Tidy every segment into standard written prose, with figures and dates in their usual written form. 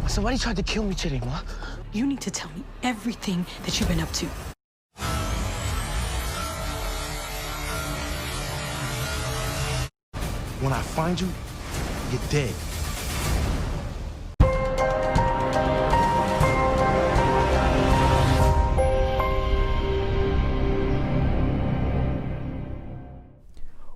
Somebody tried to kill me today, Ma. You need to tell me everything that you've been up to. When I find you, you're dead.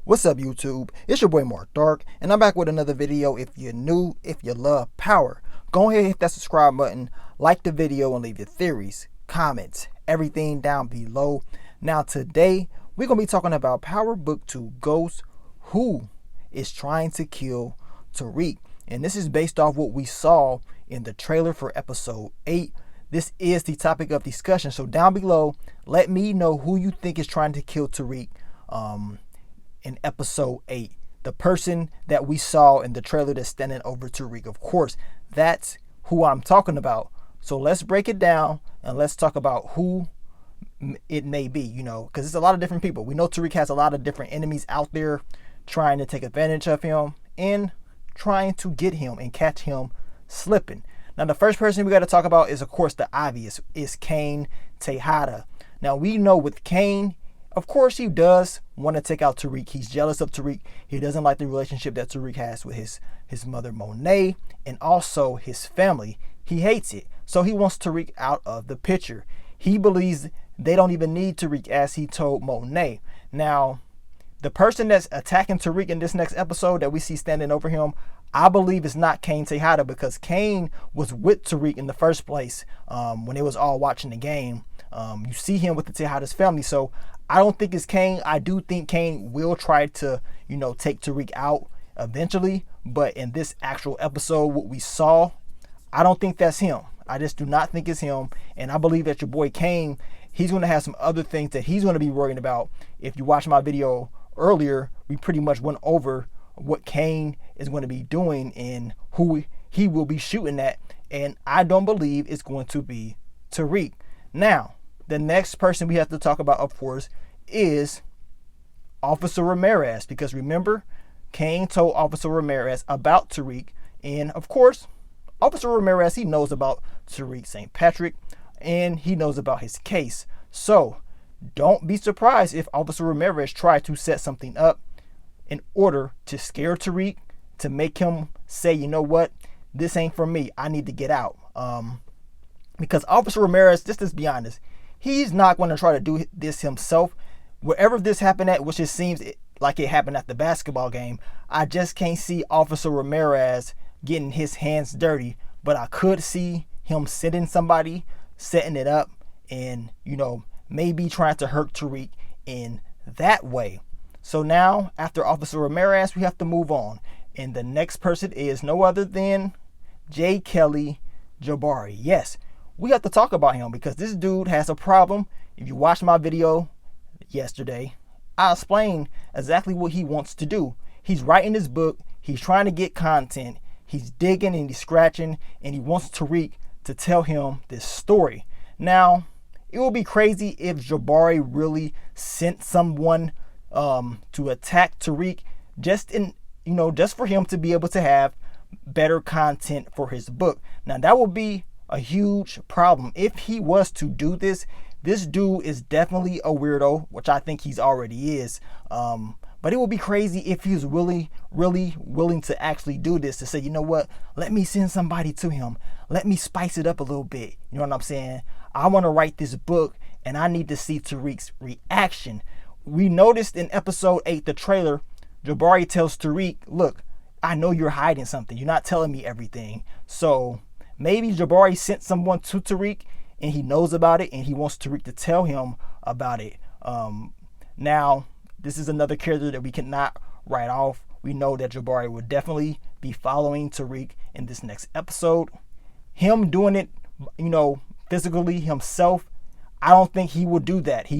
What's up, YouTube? It's your boy Tariq, and I'm back with another video. If you're new, if you love power, go ahead and hit that subscribe button, like the video, and leave your theories, comments, everything down below. Now today, we're going to be talking about Power Book 2 Ghost, who is trying to kill Tariq. And this is based off what we saw in the trailer for episode 8. This is the topic of discussion. So down below, let me know who you think is trying to kill Tariq in episode 8. The person that we saw in the trailer that's standing over Tariq. Of course, that's who I'm talking about. So let's break it down and let's talk about who it may be, because it's a lot of different people. We know Tariq has a lot of different enemies out there trying to take advantage of him and trying to get him and catch him slipping. Now, the first person we got to talk about is, of course, the obvious, is Cain Tejada. Now, we know with Cain, of course, he does want to take out Tariq. He's jealous of Tariq. He doesn't like the relationship that Tariq has with his mother, Monet, and also his family. He hates it. So he wants Tariq out of the picture. He believes they don't even need Tariq, as he told Monet. Now, the person that's attacking Tariq in this next episode that we see standing over him, I believe it's not Cain Tejada, because Cain was with Tariq in the first place when they was all watching the game. You see him with the Tejada's family. So I don't think it's Cain. I do think Cain will try to, take Tariq out eventually. But in this actual episode, what we saw, I don't think that's him. I just do not think it's him. And I believe that your boy Cain, he's going to have some other things that he's going to be worrying about. If you watch my video earlier, we pretty much went over what Cain is going to be doing and who he will be shooting at. And I don't believe it's going to be Tariq. Now, the next person we have to talk about, of course, is Officer Ramirez. Because remember, Cain told Officer Ramirez about Tariq. And of course, Officer Ramirez, he knows about Tariq St. Patrick, and he knows about his case. So don't be surprised if Officer Ramirez tried to set something up in order to scare Tariq, to make him say, you know what, this ain't for me. I need to get out. Because Officer Ramirez, just let's be honest, he's not going to try to do this himself. Wherever this happened at, which it seems like it happened at the basketball game, I just can't see Officer Ramirez getting his hands dirty. But I could see him sending somebody, setting it up, and, maybe trying to hurt Tariq in that way. So now, after Officer Ramirez, we have to move on. And the next person is no other than J. Kelly Jabari. Yes, we have to talk about him because this dude has a problem. If you watched my video yesterday, I explained exactly what he wants to do. He's writing his book. He's trying to get content. He's digging and he's scratching, and he wants Tariq to tell him this story. Now, it would be crazy if Jabari really sent someone to attack Tariq just for him to be able to have better content for his book. Now, that would be a huge problem if he was to do this. This dude is definitely a weirdo, which I think he's already is. But it would be crazy if he's really willing to actually do this, to say, you know what, let me send somebody to him. Let me spice it up a little bit. You know what I'm saying? I want to write this book and I need to see Tariq's reaction. We noticed in episode 8, the trailer, Jabari tells Tariq, look, I know you're hiding something. You're not telling me everything. So maybe Jabari sent someone to Tariq and he knows about it and he wants Tariq to tell him about it. Now, this is another character that we cannot write off. We know that Jabari will definitely be following Tariq in this next episode. Him doing it, physically himself, I don't think he would do that.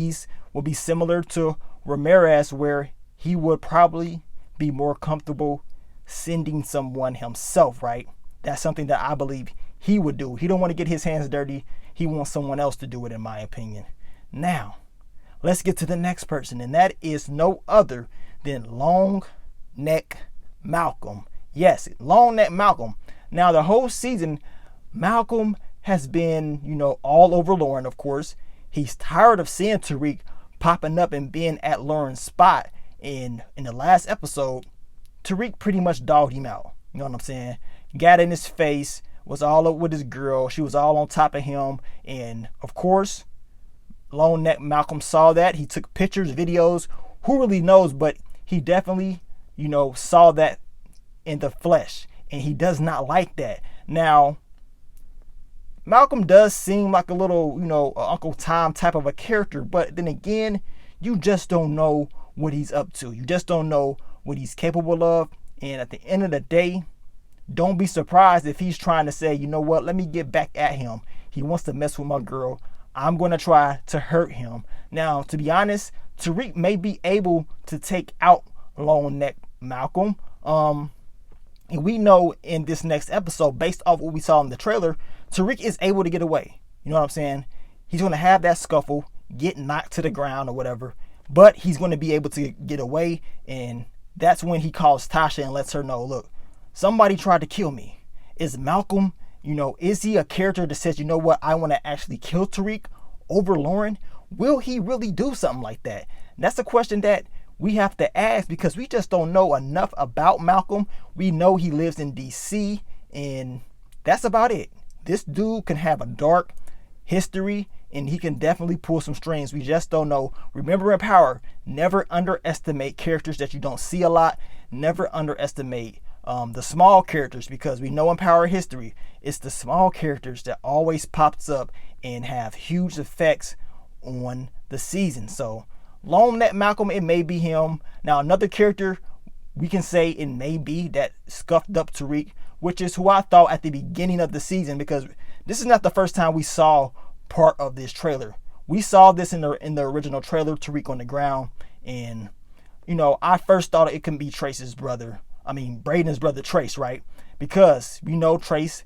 Will be similar to Ramirez, where he would probably be more comfortable sending someone himself, right? That's something that I believe he would do. He don't want to get his hands dirty. He wants someone else to do it, in my opinion. Now, let's get to the next person, and that is no other than Long Neck Malcolm. Yes, Long Neck Malcolm. Now, the whole season, Malcolm has been, all over Lauren, of course. He's tired of seeing Tariq popping up and being at Lauren's spot. In the last episode, Tariq pretty much dogged him out. You know what I'm saying? Got in his face, was all up with his girl. She was all on top of him. And of course, Lone Neck Malcolm saw that. He took pictures, videos. Who really knows? But he definitely, saw that in the flesh. And he does not like that. Now, Malcolm does seem like a little, Uncle Tom type of a character. But then again, you just don't know what he's up to. You just don't know what he's capable of. And at the end of the day, don't be surprised if he's trying to say, you know what, let me get back at him. He wants to mess with my girl. I'm going to try to hurt him. Now, to be honest, Tariq may be able to take out Lone Neck Malcolm. And we know in this next episode, based off what we saw in the trailer, Tariq is able to get away. You know what I'm saying? He's going to have that scuffle, get knocked to the ground or whatever, but he's going to be able to get away. And that's when he calls Tasha and lets her know, look, somebody tried to kill me. Is Malcolm, is he a character that says, you know what, I want to actually kill Tariq over Lauren? Will he really do something like that? And that's a question that we have to ask because we just don't know enough about Malcolm. We know he lives in DC and that's about it. This dude can have a dark history and he can definitely pull some strings. We just don't know. Remember in Power, never underestimate characters that you don't see a lot. Never underestimate the small characters, because we know in Power history, it's the small characters that always pops up and have huge effects on the season. So Lone Neck Malcolm, it may be him. Now another character we can say it may be that scuffed up Tariq, which is who I thought at the beginning of the season, because this is not the first time we saw part of this trailer. We saw this in the original trailer, Tariq on the ground, and I first thought it could be Trace's brother. I mean, Braden's brother Trace, right? Because Trace,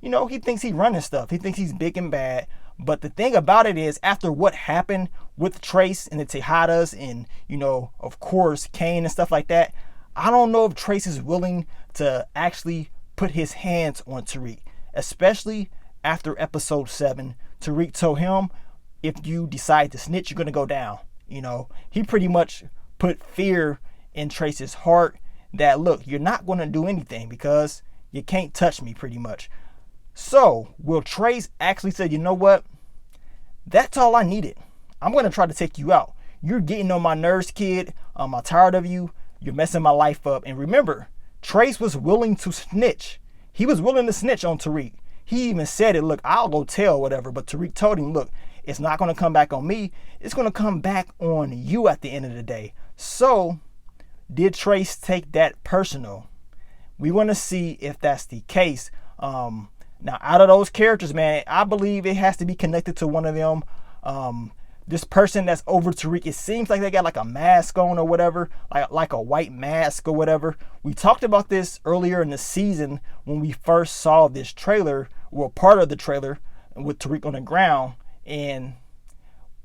he thinks he's running stuff. He thinks he's big and bad. But the thing about it is, after what happened with Trace and the Tejadas and, of course, Kane and stuff like that, I don't know if Trace is willing to actually put his hands on Tariq, especially after episode 7. Tariq told him, if you decide to snitch, you're going to go down. He pretty much put fear in Trace's heart that, look, you're not going to do anything because you can't touch me, pretty much. So will Trace actually say, you know what? That's all I needed. I'm going to try to take you out. You're getting on my nerves, kid. I'm tired of you. You're messing my life up. And remember, Trace was willing to snitch. He was willing to snitch on Tariq. He even said it, look, I'll go tell whatever. But Tariq told him, look, it's not going to come back on me. It's going to come back on you at the end of the day. So did Trace take that personal? We want to see if that's the case. Now, out of those characters, man, I believe it has to be connected to one of them. This person that's over Tariq, it seems like they got like a mask on or whatever, like a white mask or whatever. We talked about this earlier in the season when we first saw this trailer, or part of the trailer with Tariq on the ground, and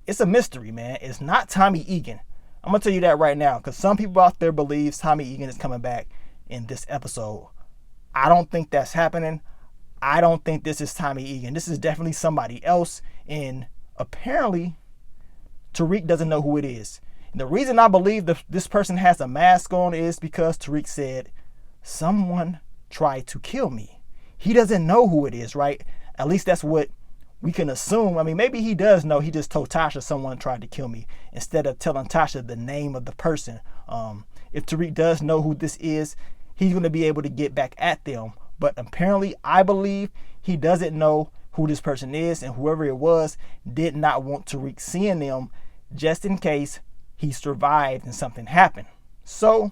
it's a mystery, man. It's not Tommy Egan. I'm gonna tell you that right now, because some people out there believe Tommy Egan is coming back in this episode. I don't think that's happening. I don't think this is Tommy Egan. This is definitely somebody else, and apparently Tariq doesn't know who it is. And the reason I believe this person has a mask on is because Tariq said, someone tried to kill me. He doesn't know who it is, right? At least that's what we can assume. I mean, maybe he does know. He just told Tasha someone tried to kill me instead of telling Tasha the name of the person. If Tariq does know who this is, he's going to be able to get back at them. But apparently, I believe he doesn't know who this person is, and whoever it was did not want Tariq seeing them just in case he survived and something happened. So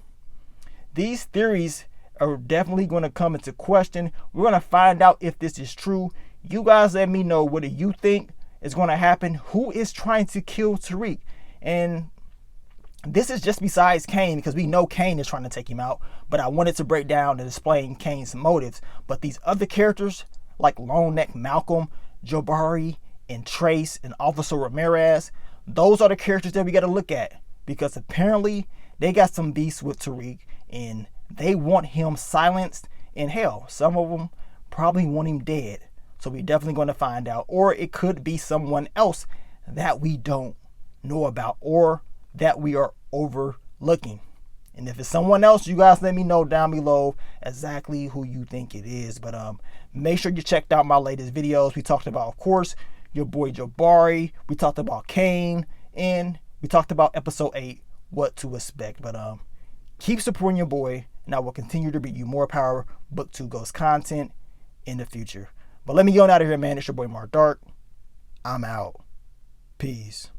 these theories are definitely going to come into question. We're going to find out if this is true. You guys let me know, what do you think is going to happen? Who is trying to kill Tariq? And this is just besides Kane, because we know Kane is trying to take him out, but I wanted to break down and explain Kane's motives. But these other characters like Lone Neck Malcolm, Jabari, and Trace, and Officer Ramirez, those are the characters that we got to look at, because apparently they got some beasts with Tariq and they want him silenced. And hell, some of them probably want him dead. So we're definitely going to find out. Or it could be someone else that we don't know about or that we are overlooking. And if it's someone else, you guys let me know down below exactly who you think it is. But make sure you checked out my latest videos. We talked about, of course, your boy Jabari. We talked about Kane. And we talked about episode 8, what to expect. But keep supporting your boy. And I will continue to bring you more Power Book 2 Ghost content in the future. But let me get on out of here, man. It's your boy Mark Dark. I'm out. Peace.